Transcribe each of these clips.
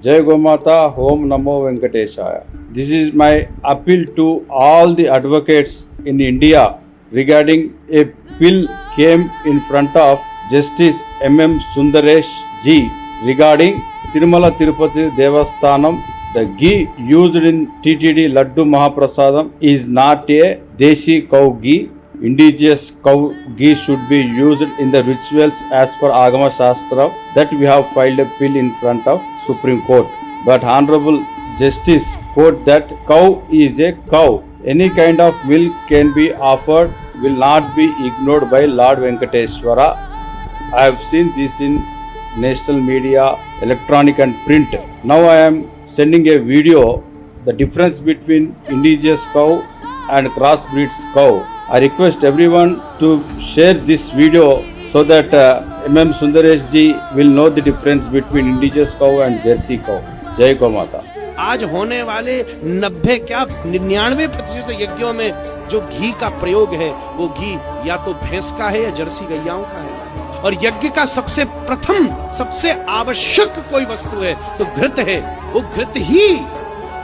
Jai Gomata, Om Namo Venkateshaya. This is my appeal to all the advocates in India regarding a bill came in front of Justice M.M. Sundaresh Ji regarding Tirumala Tirupati Devasthanam. The ghee used in TTD Laddu Mahaprasadam is not a Deshi cow ghee. Indigenous cow ghee should be used in the rituals as per Agama Shastra that we have filed a bill in front of Supreme Court. But Honorable Justice quote that cow is a cow. Any kind of milk can be offered, will not be ignored by Lord Venkateshwara. I have seen this in national media, electronic and print. Now I am sending a video, the difference between indigenous cow and crossbreeds cow. I request everyone to share this video so that M.M. Sundaresh ji will know the difference between indigenous cow and Jersey cow. Jai Gau Mata. आज होने वाले 90 क्या 99% यज्ञों में जो घी का प्रयोग है वो घी या तो भैंस का है या जर्सी गैयाओं का है। और यज्ञ का सबसे प्रथम सबसे आवश्यक कोई वस्तु है तो घृत है। वो घृत ही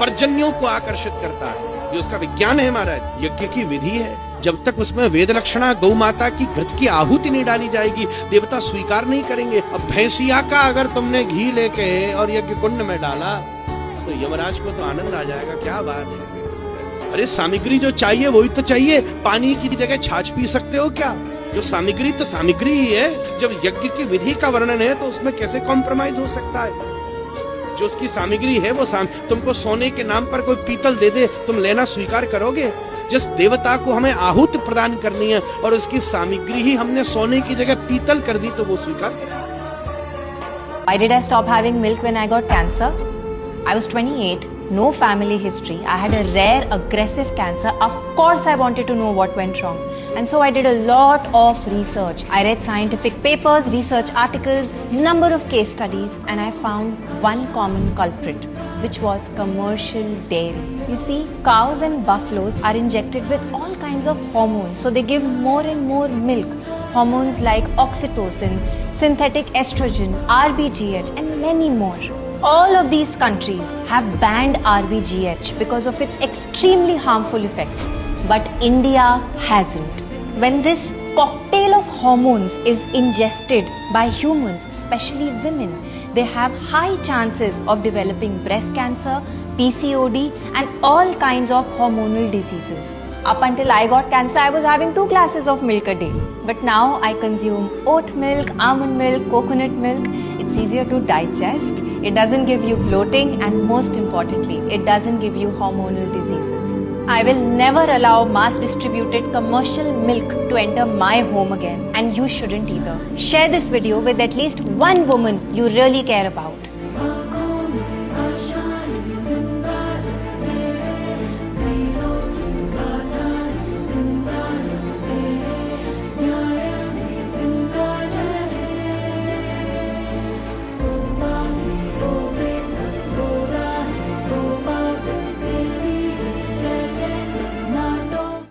पर्जन्यों को आकर्षित करता है। ये उसका विज्ञान है महाराज। यज्ञ की विधि है। जब तक उसमें वेद लक्षणा गौ माता की घृत की आहुति नहीं डाली जाएगी देवता स्वीकार नहीं करेंगे। अब भैंसिया का अगर तुमने घी लेके और यज्ञ कुंड में डाला तो यमराज को तो आनंद आ जाएगा। क्या बात है। अरे सामग्री जो चाहिए वही तो चाहिए। पानी की जगह छाछ पी सकते हो क्या? जो सामग्री तो सामग्री ही है। जब यज्ञ की विधि का वर्णन है तो उसमें कैसे कॉम्प्रोमाइज हो सकता है? जो उसकी सामग्री है वो तुमको सोने के नाम पर कोई पीतल दे दे तुम लेना स्वीकार करोगे? जिस देवता को हमें आहुति प्रदान करनी है और उसकी सामग्री ही हमने सोने की जगह पीतल कर दी तो वो स्वीकार करेगा। Why did I stop having milk when I got cancer? I was 28, no family history. I had a rare aggressive cancer. Of course I wanted to know what went wrong. And so I did a lot of research. I read scientific papers, research articles, number of case studies, and I found one common culprit, which was commercial dairy. You see, cows and buffaloes are injected with all kinds of hormones, so they give more and more milk. Hormones like oxytocin, synthetic estrogen, RBGH, and many more. All of these countries have banned RBGH because of its extremely harmful effects, but India hasn't. When this cocktail of hormones is ingested by humans, especially women, they have high chances of developing breast cancer, PCOD, and all kinds of hormonal diseases. Up until I got cancer, I was having 2 glasses of milk a day. But now I consume oat milk, almond milk, coconut milk. It's easier to digest. It doesn't give you bloating, and most importantly, it doesn't give you hormonal diseases. I will never allow mass distributed commercial milk to enter my home again, and you shouldn't either. Share this video with at least one woman you really care about.